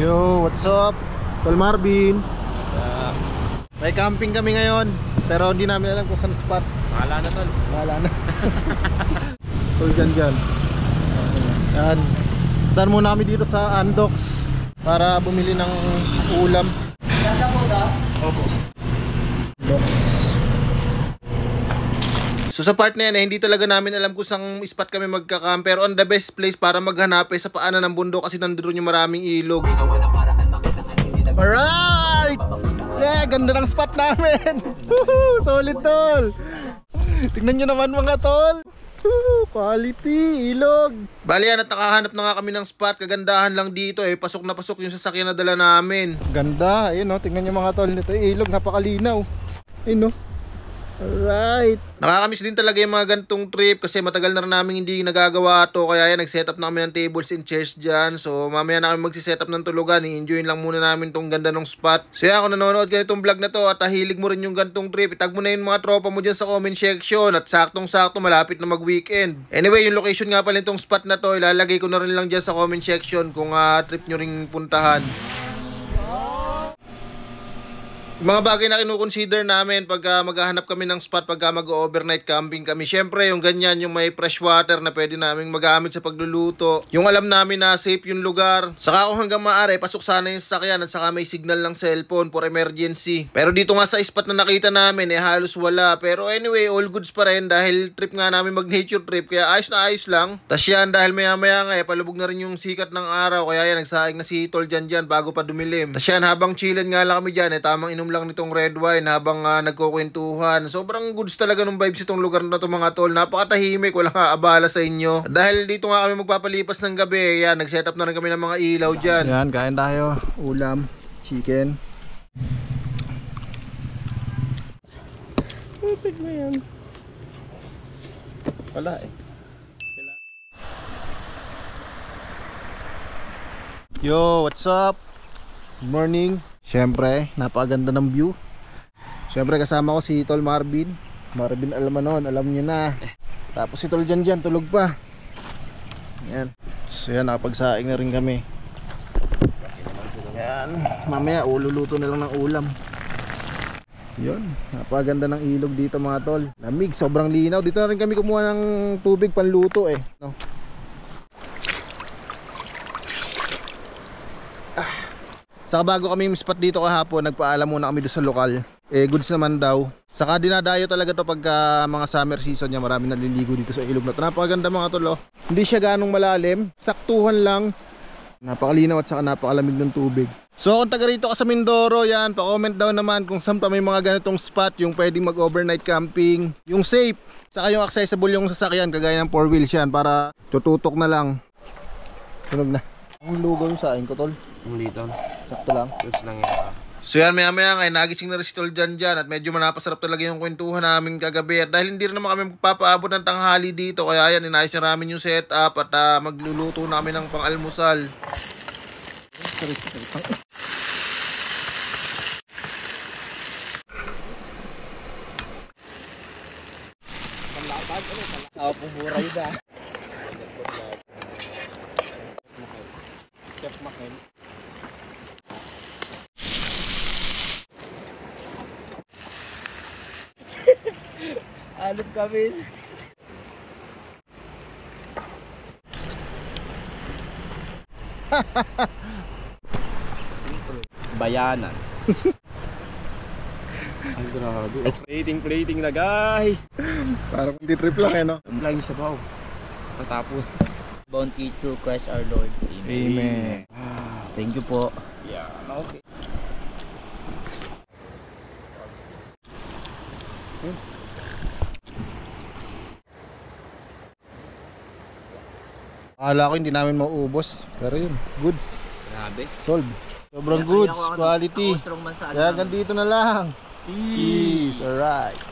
Yo, what's up? Tol Marvin. Yes. May camping kami ngayon, pero hindi namin alam kung saan spot. Bahala na tol. Bahala na. Tol, dyan. Yan. Dan muna kami dito sa Andox para bumili ng ulam. Ganda po ba? Opo. Andox. So sa part na yan, hindi talaga namin alam kung saan spot kami magka-camp, pero on the best place para maghanap sa paanan ng bundok kasi nandun yung maraming ilog. Alright! Yeah, ganda ng spot namin. Solid tol. Tingnan nyo naman mga tol. Quality, ilog. Bali yan at nakahanap na nga kami ng spot. Kagandahan lang dito pasok na pasok yung sasakyan na dala namin. Ganda, ayun tingnan nyo mga tol. Ito ilog, napakalinaw. Ayun alright. Nakakamiss din talaga yung mga gantong trip kasi matagal na rin namin hindi nagagawa to. Kaya yan, nag-set up na kami ng tables and chairs dyan. So mamaya na kami magsiset up ng tulugan. I-enjoy lang muna namin tong ganda ng spot. So yan, kung nanonood ka nitong vlog na to at hilig mo rin yung gantong trip, itag mo na yung mga tropa mo dyan sa comment section. At saktong-sakto malapit na mag-weekend. Anyway, yung location nga pala itong spot na to, ilalagay ko na rin lang dyan sa comment section kung trip nyo ring puntahan. Mga bagay na kinukonsider namin pagka maghahanap kami ng spot, pagka mag-overnight camping kami. Syempre, yung ganyan, yung may fresh water na pwede naming magamit sa pagluluto. Yung alam namin na safe yung lugar. Saka kung hanggang maaari, pasok sana yung sasakyan at saka may signal ng cellphone for emergency. Pero dito nga sa spot na nakita namin, halos wala. Pero anyway, all goods pa rin dahil trip nga namin mag-nature trip. Kaya ayos na ayos lang. Tas yan, dahil maya-maya nga, palubog na rin yung sikat ng araw. Kaya yan, nagsaing na si Tol dyan bago pa dumilim. Tas yan, habang chillen nga lang kami dyan, tamang inom lang nitong red wine habang nagkukwentuhan. Sobrang goods talaga ng vibes itong lugar na to mga tol. Napakatahimik, walang abala sa inyo. Dahil dito nga kami magpapalipas ng gabi, yan, nag-set up na rin kami ng mga ilaw dyan. Yan, kain tayo. Ulam, chicken. Putik na yan. Wala Yo, what's up? Good morning. Siyempre, napakaganda ng view. Siyempre kasama ko si Tol Marvin Almanon, alam nyo na. Tapos si Tol dyan, tulog pa. Yan. So yan, nakapagsaing na rin kami. Yan, mamaya ululuto na lang ng ulam. Yun, napakaganda ng ilog dito mga tol. Lamig, sobrang linaw. Dito na rin kami kumuha ng tubig panluto no? Saka bago kami yung spot dito kahapon, nagpaalam muna kami doon sa lokal. Goods naman daw. Saka dinadayo talaga to pagka mga summer season niya, marami naliligo dito sa ilog na to. Napakaganda mga tol. Hindi siya ganong malalim, saktuhan lang. Napakalinaw at saka napakalamig ng tubig. So kung taga rito ka sa Mindoro, yan, pa-comment daw naman kung saan pa may mga ganitong spot, yung pwedeng mag-overnight camping, yung safe, saka yung accessible yung sasakyan, kagaya ng 4 wheels yan, para tututok na lang. Tunog na. Ang lugaw yung saing ko tol. Ang litong. Sakto lang. Goods lang yan. So yan, maya nga nagising na rin si Tol dyan at medyo manapasarap talaga yung kwentuhan namin kagabi. At dahil hindi rin naman kami magpapaabot ng tanghali dito, kaya yan, inayos na namin yung setup at magluluto na kami ng pang-almusal. Ako pong buray da. Chef Makin. Alip kami. Bayanan. Ay grabe. Plating na guys. Parang hindi trip lang no? Ang lagi sa baw. Tatapos. Bounty through Christ our Lord. Amen. Thank you po. Yeah, okay. Akala ko hindi namin mauubos, pero yun, goods. Grabe. Sold. Sobrang goods, quality. Strong man sa Kaya hanggang dito na lang. Peace. Alright.